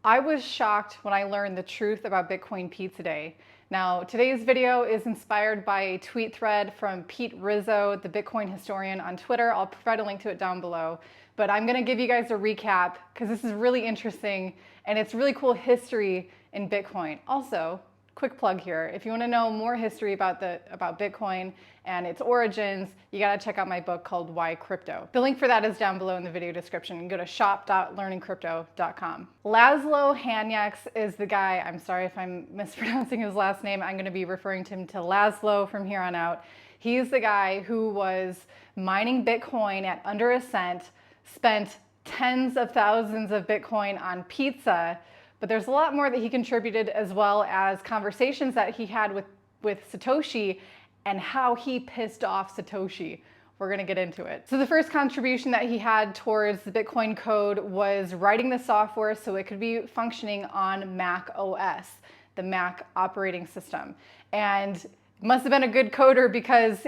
I was shocked when I learned the truth about Bitcoin Pizza Day. Now, today's video is inspired by a tweet thread from Pete Rizzo, the Bitcoin historian on Twitter. I'll provide a link to it down below. But I'm gonna give you guys a recap because this is really interesting and it's really cool history in Bitcoin. Also, quick plug here, if you want to know more history about Bitcoin and its origins, you got to check out my book called Why Crypto. The link for that is down below in the video description. You can go to shop.learningcrypto.com. Laszlo Hanyecz is the guy, I'm sorry if I'm mispronouncing his last name, I'm going to be referring to him to Laszlo from here on out. He's the guy who was mining Bitcoin at under a cent, spent tens of thousands of Bitcoin on pizza. But there's a lot more that he contributed, as well as conversations that he had with Satoshi and how he pissed off Satoshi. We're gonna get into it. So the first contribution that he had towards the Bitcoin code was writing the software so it could be functioning on Mac OS, the Mac operating system. And must have been a good coder because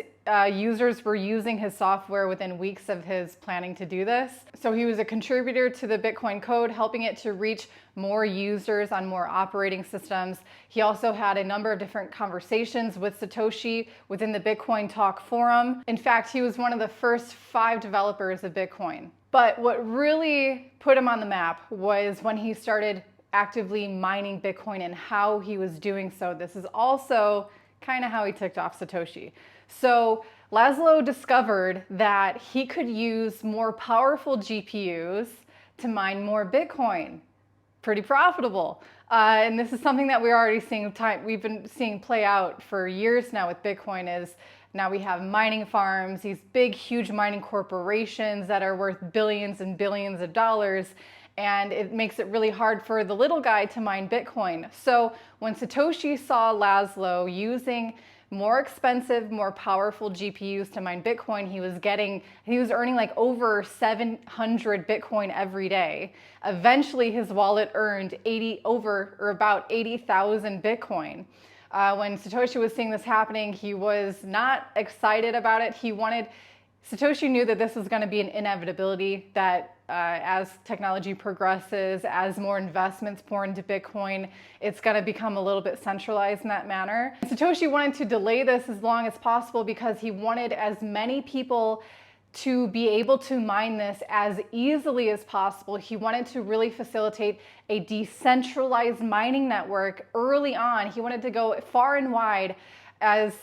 users were using his software within weeks of his planning to do this. So he was a contributor to the Bitcoin code, helping it to reach more users on more operating systems. He also had a number of different conversations with Satoshi within the Bitcoin Talk forum. In fact, he was one of the first 5 developers of Bitcoin. But what really put him on the map was when he started actively mining Bitcoin and how he was doing so. This is also kind of how he ticked off Satoshi. So Laszlo discovered that he could use more powerful GPUs to mine more Bitcoin. Pretty profitable. And this is something that we're already seeing, we've been seeing play out for years now with Bitcoin. Is now we have mining farms, these big, huge mining corporations that are worth billions and billions of dollars. And it makes it really hard for the little guy to mine Bitcoin. So when Satoshi saw Laszlo using more expensive, more powerful GPUs to mine Bitcoin, he was earning like over 700 Bitcoin every day. Eventually his wallet earned about 80,000 Bitcoin. When Satoshi was seeing this happening, he was not excited about it. Satoshi knew that this was going to be an inevitability, that as technology progresses, as more investments pour into Bitcoin, it's going to become a little bit centralized in that manner. Satoshi wanted to delay this as long as possible because he wanted as many people to be able to mine this as easily as possible. He wanted to really facilitate a decentralized mining network early on. He wanted to go far and wide as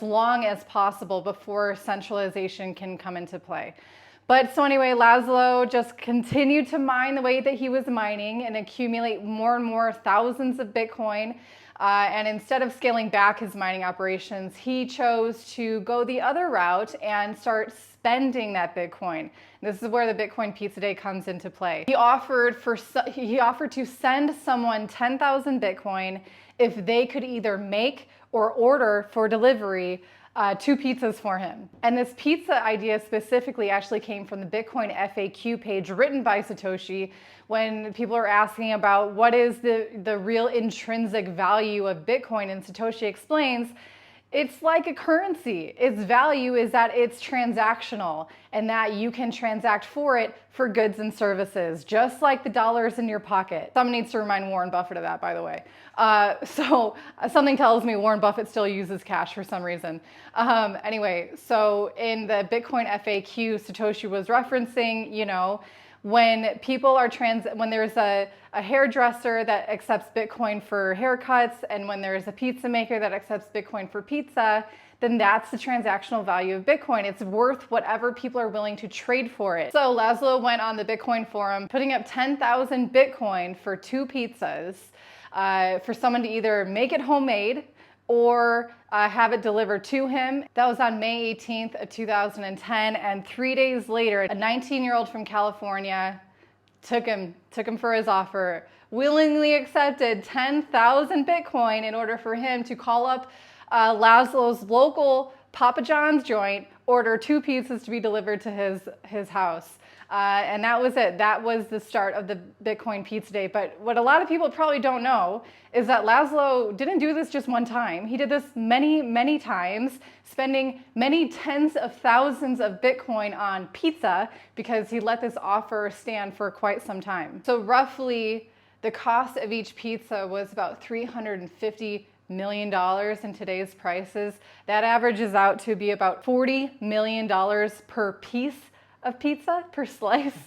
long as possible before centralization can come into play. But so anyway, Laszlo just continued to mine the way that he was mining and accumulate more and more thousands of Bitcoin. And instead of scaling back his mining operations, he chose to go the other route and start spending that Bitcoin. This is where the Bitcoin Pizza Day comes into play. He offered to send someone 10,000 Bitcoin if they could either make or order for delivery 2 pizzas for him. And this pizza idea specifically actually came from the Bitcoin FAQ page written by Satoshi when people are asking about what is the real intrinsic value of Bitcoin, and Satoshi explains it's like a currency. Its value is that it's transactional and that you can transact for it for goods and services, just like the dollars in your pocket. Someone needs to remind Warren Buffett of that, by the way. So something tells me Warren Buffett still uses cash for some reason. Anyway, so in the Bitcoin FAQ, Satoshi was referencing, when people are when there's a hairdresser that accepts Bitcoin for haircuts, and when there's a pizza maker that accepts Bitcoin for pizza, then that's the transactional value of Bitcoin. It's worth whatever people are willing to trade for it. So Laszlo went on the Bitcoin forum, putting up 10,000 Bitcoin for 2 pizzas for someone to either make it homemade or have it delivered to him. That was on May 18th of 2010, and 3 days later, a 19-year-old from California took him for his offer, willingly accepted 10,000 Bitcoin in order for him to call up Laszlo's local Papa John's joint, order 2 pizzas to be delivered to his house. And that was it. That was the start of the Bitcoin Pizza Day. But what a lot of people probably don't know is that Laszlo didn't do this just one time. He did this many, many times, spending many tens of thousands of Bitcoin on pizza because he let this offer stand for quite some time. So roughly, the cost of each pizza was about $350 million in today's prices. That averages out to be about $40 million per piece of pizza, per slice.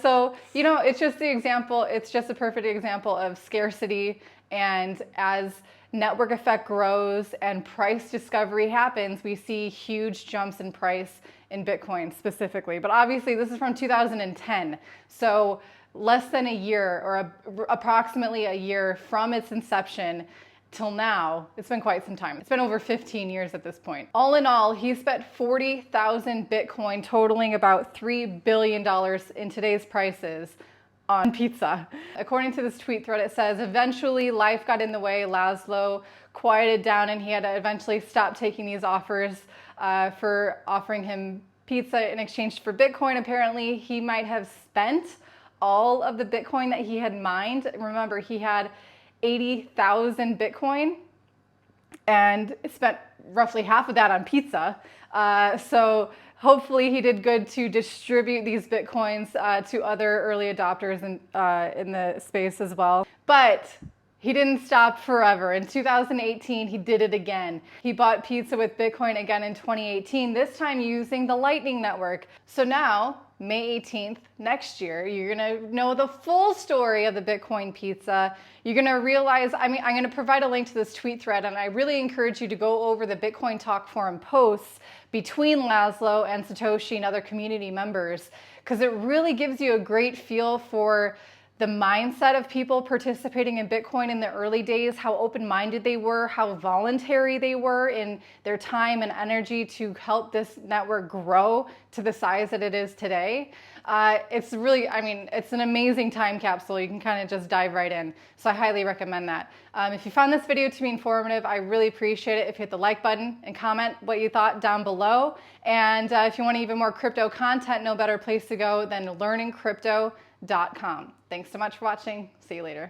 So, you know, it's just the example, it's just a perfect example of scarcity. And as network effect grows and price discovery happens, we see huge jumps in price in Bitcoin specifically. But obviously this is from 2010. So less than a year, or approximately a year from its inception till now. It's been quite some time. It's been over 15 years at this point. All in all, he spent 40,000 Bitcoin, totaling about $3 billion in today's prices on pizza. According to this tweet thread, it says, eventually life got in the way. Laszlo quieted down and he had to eventually stop taking these offers for offering him pizza in exchange for Bitcoin. Apparently, he might have spent all of the Bitcoin that he had mined. Remember, he had 80,000 Bitcoin and spent roughly half of that on pizza. So hopefully he did good to distribute these Bitcoins to other early adopters in the space as well. But he didn't stop forever. In 2018, he did it again. He bought pizza with Bitcoin again in 2018, this time using the Lightning Network. So now, May 18th, next year, you're gonna know the full story of the Bitcoin pizza. You're gonna realize, I'm gonna provide a link to this tweet thread, and I really encourage you to go over the Bitcoin Talk Forum posts between Laszlo and Satoshi and other community members, because it really gives you a great feel for the mindset of people participating in Bitcoin in the early days, how open-minded they were, how voluntary they were in their time and energy to help this network grow to the size that it is today. It's really, I mean, it's an amazing time capsule. You can kind of just dive right in. So I highly recommend that. If you found this video to be informative, I really appreciate it if you hit the like button and comment what you thought down below. And if you want even more crypto content, no better place to go than learningcrypto.com. Thanks so much for watching. See you later.